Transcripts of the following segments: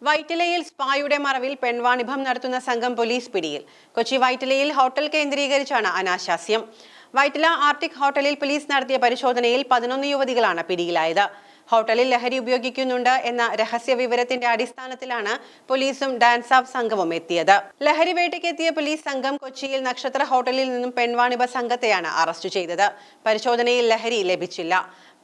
വൈറ്റിലയിൽ സ്പായുടെ മറവിൽ പെൺവാണിഭം നടത്തുന്ന സംഘം പോലീസ് പിടിയിൽ. കൊച്ചി വൈറ്റിലയിൽ ഹോട്ടൽ കേന്ദ്രീകരിച്ചാണ് അനാശാസ്യം. വൈറ്റില ആർട്ടിക് ഹോട്ടലിൽ പോലീസ് നടത്തിയ പരിശോധനയിൽ 11 യുവതികളാണ് പിടിയിലായത്. ഹോട്ടലിൽ ലഹരി ഉപയോഗിക്കുന്നുണ്ട് എന്ന രഹസ്യ വിവരത്തിന്റെ അടിസ്ഥാനത്തിലാണ് പോലീസും ഡാൻസ് ഓഫ് സംഘവും എത്തിയത്. ലഹരി വേട്ടയ്ക്കെത്തിയ പോലീസ് സംഘം കൊച്ചിയിൽ നക്ഷത്ര ഹോട്ടലിൽ നിന്നും പെൺവാണിഭ സംഘത്തെയാണ് അറസ്റ്റ് ചെയ്തത്. പരിശോധനയിൽ ലഹരി ലഭിച്ചില്ല.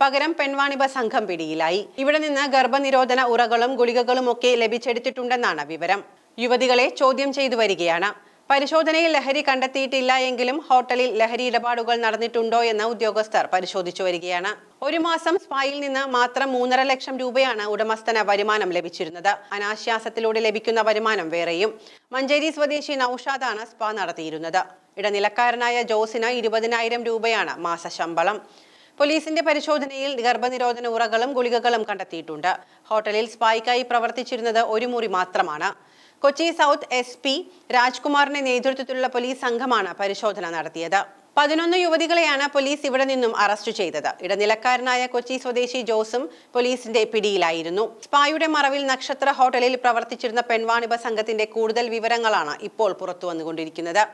പകരം പെൺവാണിഭ സംഘം പിടിയിലായി. ഇവിടെ നിന്ന് ഗർഭനിരോധന ഉറകളും ഗുളികകളും ഒക്കെ ലഭിച്ചെടുത്തിട്ടുണ്ടെന്നാണ് വിവരം. യുവതികളെ ചോദ്യം ചെയ്തു വരികയാണ്. പരിശോധനയിൽ ലഹരി കണ്ടെത്തിയിട്ടില്ല എങ്കിലും ഹോട്ടലിൽ ലഹരി ഇടപാടുകൾ നടന്നിട്ടുണ്ടോ എന്ന് ഉദ്യോഗസ്ഥർ പരിശോധിച്ചു വരികയാണ്. ഒരു മാസം സ്പായിൽ നിന്ന് മാത്രം 3.5 ലക്ഷം രൂപയാണ് ഉടമസ്ഥന് വരുമാനം ലഭിച്ചിരുന്നത്. അനാശാസ്യത്തിലൂടെ ലഭിക്കുന്ന വരുമാനം വേറെയും. മഞ്ചേരി സ്വദേശി നൌഷാദാണ് സ്പാ നടത്തിയിരുന്നത്. ഇടനിലക്കാരനായ ജോസിന് 20,000 രൂപയാണ് മാസശമ്പളം. പോലീസിന്റെ പരിശോധനയിൽ ഗർഭനിരോധന ഉറകളും ഗുളികകളും കണ്ടെത്തിയിട്ടുണ്ട്. ഹോട്ടലിൽ സ്പായ്ക്കായി പ്രവർത്തിച്ചിരുന്നത് ഒരു മുറി മാത്രമാണ്. കൊച്ചി സൗത്ത് SP രാജ്കുമാറിന്റെ നേതൃത്വത്തിലുള്ള പോലീസ് സംഘമാണ് പരിശോധന നടത്തിയത്. 11 യുവതികളെയാണ് പോലീസ് ഇവിടെ നിന്നും അറസ്റ്റ് ചെയ്തത്. ഇടനിലക്കാരനായ കൊച്ചി സ്വദേശി ജോസും പോലീസിന്റെ പിടിയിലായിരുന്നു. സ്പായുടെ മറവിൽ നക്ഷത്ര ഹോട്ടലിൽ പ്രവർത്തിച്ചിരുന്ന പെൺവാണിഭ സംഘത്തിന്റെ കൂടുതൽ വിവരങ്ങളാണ് ഇപ്പോൾ പുറത്തു വന്നുകൊണ്ടിരിക്കുന്നത്.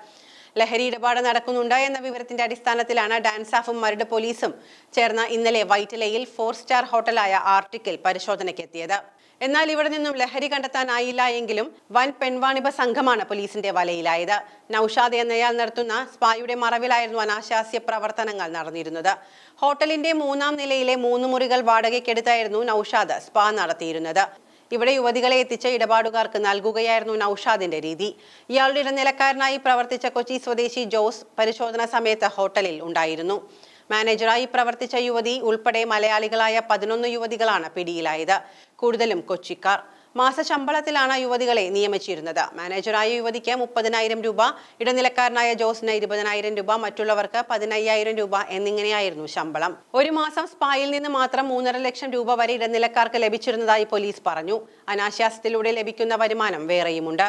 ലഹരി ഇടപാട് നടക്കുന്നുണ്ട് എന്ന വിവരത്തിന്റെ അടിസ്ഥാനത്തിലാണ് ഡാൻസ് ഓഫും മരട് പോലീസും ചേർന്ന് ഇന്നലെ വൈറ്റിലയിൽ 4 സ്റ്റാർ ഹോട്ടലായ ആർട്ടിക്കിൽ പരിശോധനയ്ക്കെത്തിയത്. എന്നാൽ ഇവിടെ നിന്നും ലഹരി കണ്ടെത്താനായില്ല എങ്കിലും വൻ പെൺവാണിഭ സംഘമാണ് പോലീസിന്റെ വലയിലായത്. നൌഷാദ് എന്നയാൾ നടത്തുന്ന സ്പായുടെ മറവിലായിരുന്നു അനാശാസ്യ പ്രവർത്തനങ്ങൾ നടന്നിരുന്നത്. ഹോട്ടലിന്റെ 3-ാം നിലയിലെ 3 മുറികൾ വാടകയ്ക്കെടുത്തായിരുന്നു നൌഷാദ് സ്പാ നടത്തിയിരുന്നത്. ഇവിടെ യുവതികളെ എത്തിച്ച ഇടപാടുകാർക്ക് നൽകുകയായിരുന്നു നൌഷാദിന്റെ രീതി. ഇയാളുടെ ഇടനിലക്കാരനായി പ്രവർത്തിച്ച കൊച്ചി സ്വദേശി ജോസ് പരിശോധന സമയത്ത് ഹോട്ടലിൽ ഉണ്ടായിരുന്നു. മാനേജറായി പ്രവർത്തിച്ച യുവതി ഉൾപ്പെടെ മലയാളികളായ 11 യുവതികളാണ് പിടിയിലായത്. കൂടുതലും കൊച്ചിക്കാർ. മാസശമ്പളത്തിലാണ് യുവതികളെ നിയമിച്ചിരുന്നത്. മാനേജറായ യുവതിക്ക് 30,000 രൂപ, ഇടനിലക്കാരനായ ജോസിന് 20,000 രൂപ, മറ്റുള്ളവർക്ക് 15,000 രൂപ എന്നിങ്ങനെയായിരുന്നു ശമ്പളം. ഒരു മാസം സ്പായിൽ നിന്ന് മാത്രം 3.5 ലക്ഷം രൂപ വരെ ഇടനിലക്കാർക്ക് ലഭിച്ചിരുന്നതായി പോലീസ് പറഞ്ഞു. അനാശാസ്യത്തിലൂടെ ലഭിക്കുന്ന വരുമാനം വേറെയുമുണ്ട്.